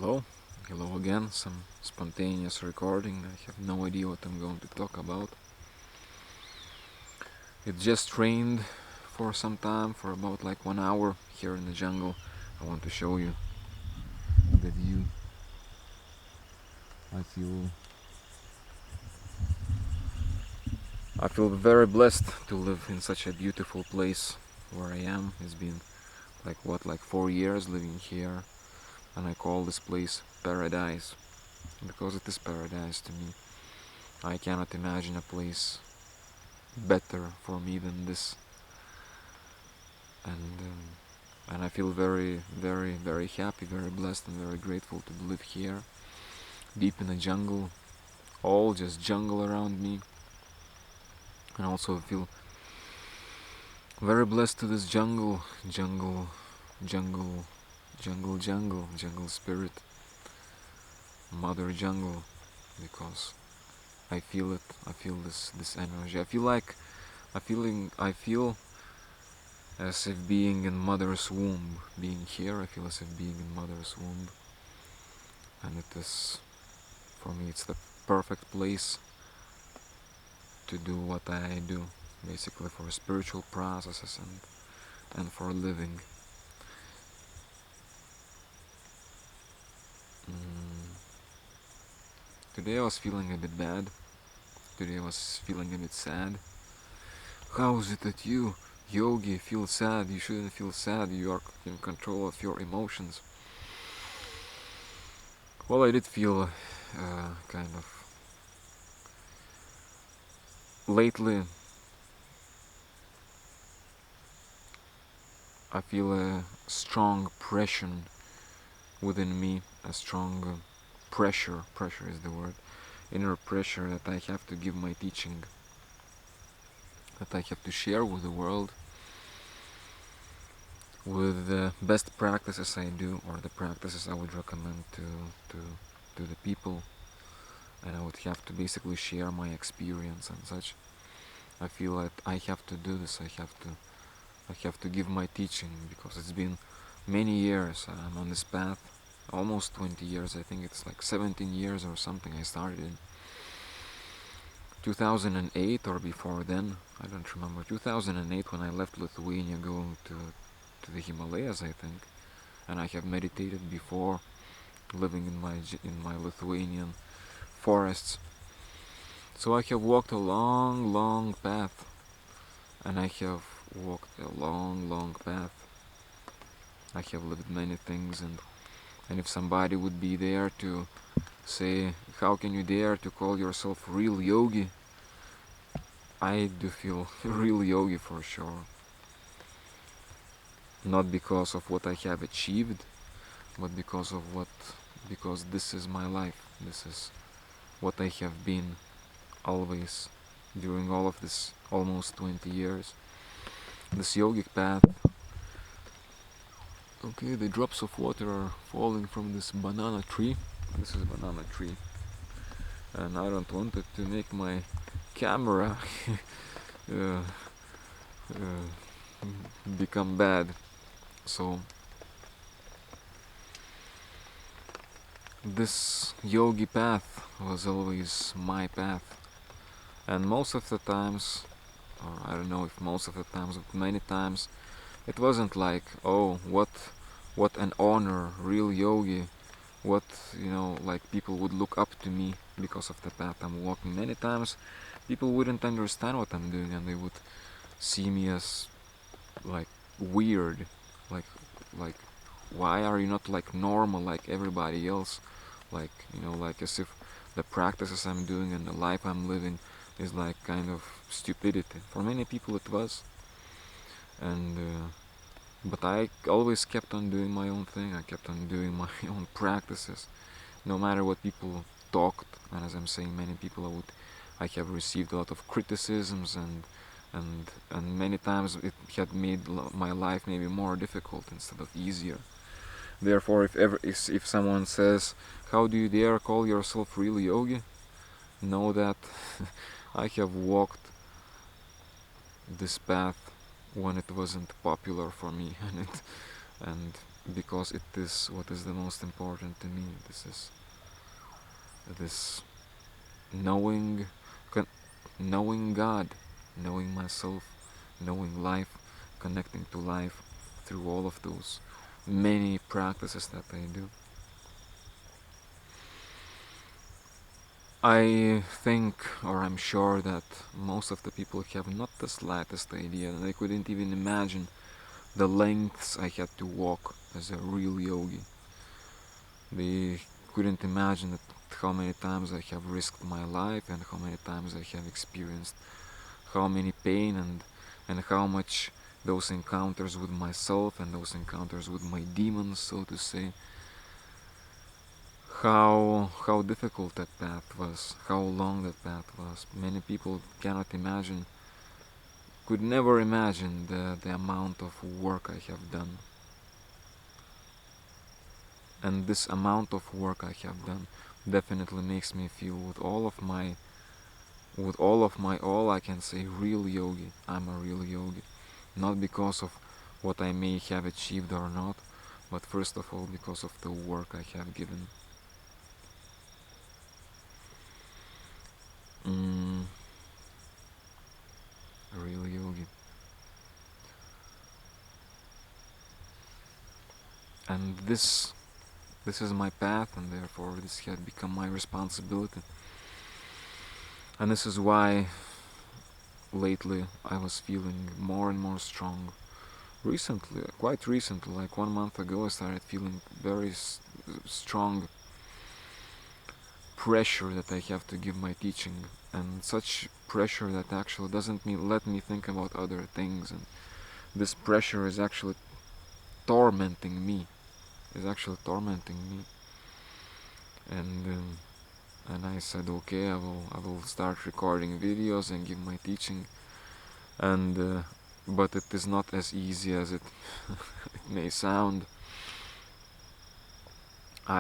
Hello, hello again, some spontaneous recording. I have no idea what I'm going to talk about. It just rained for some time, for about like 1 hour here in the jungle. I want to show you the view. I feel very blessed to live in such a beautiful place where I am. It's been like 4 years living here, and I call this place paradise because it is paradise to me. I cannot imagine a place better for me than this, and I feel very, very, very happy, very blessed, and very grateful to live here, deep in the jungle, all just jungle around me. And also feel very blessed to this jungle, jungle spirit, mother jungle, because I feel it. I feel this energy. I feel as if being in mother's womb. Being here, I feel as if being in mother's womb. And it is, for me, it's the perfect place to do what I do, basically for spiritual processes and for living. Today I was feeling a bit bad. Today I was feeling a bit sad. How is it that you, Yogi, feel sad? You shouldn't feel sad. You are in control of your emotions. Well, I did feel kind of lately. I feel a strong pressure within me, a strong pressure is the word, inner pressure that I have to give my teaching, that I have to share with the world, with the best practices I do, or the practices I would recommend to the people, and I would have to basically share my experience and such. I feel that I have to do this. I have to give my teaching, because it's been many years. I'm on this path, almost 20 years. I think it's like 17 years or something. I started in 2008 or before then. I don't remember. 2008, when I left Lithuania going to the Himalayas, I think. And I have meditated before, living in my Lithuanian forests. So I have walked a long path, and I have walked a long path. I have lived many things, and if somebody would be there to say, how can you dare to call yourself Real Yogi? I do feel Real Yogi for sure. Not because of what I have achieved, but because this is my life. This is what I have been always during all of this almost 20 years. This yogic path. Okay, the drops of water are falling from this banana tree. This is a banana tree. And I don't want it to make my camera uh, become bad. So this yogi path was always my path. And most of the times, or I don't know if most of the times, but many times, it wasn't like, oh, what an honor, Real Yogi, what, like people would look up to me because of the path I'm walking. Many times people wouldn't understand what I'm doing, and they would see me as like weird, like why are you not like normal like everybody else, like like as if the practices I'm doing and the life I'm living is like kind of stupidity. For many people it was, and but I always kept on doing my own thing. I kept on doing my own practices, no matter what people talked. And as I'm saying, many people I have received a lot of criticisms, and many times it had made my life maybe more difficult instead of easier. Therefore, if someone says, "How do you dare call yourself Real Yogi?" know that I have walked this path when it wasn't popular for me, and because it is what is the most important to me. This is this knowing, knowing God, knowing myself, knowing life, connecting to life through all of those many practices that I do. I think, or I'm sure, that most of the people have not the slightest idea, and they couldn't even imagine the lengths I had to walk as a real yogi. They couldn't imagine that how many times I have risked my life and how many times I have experienced how many pain and how much those encounters with myself and those encounters with my demons, so to say, how difficult that path was, how long that path was. Many people cannot imagine, could never imagine the amount of work I have done. And this amount of work I have done definitely makes me feel with all I can say real yogi. I'm a real yogi. Not because of what I may have achieved or not, but first of all because of the work I have given. Mm, a real yogi. And this is my path, and therefore this had become my responsibility. And this is why lately I was feeling more and more strong. Recently, quite recently, like 1 month ago, I started feeling very strong pressure that I have to give my teaching, and such pressure that actually doesn't let me think about other things. And this pressure is actually tormenting me. Is actually tormenting me. And I said, okay, I will start recording videos and give my teaching. And but it is not as easy as it it may sound.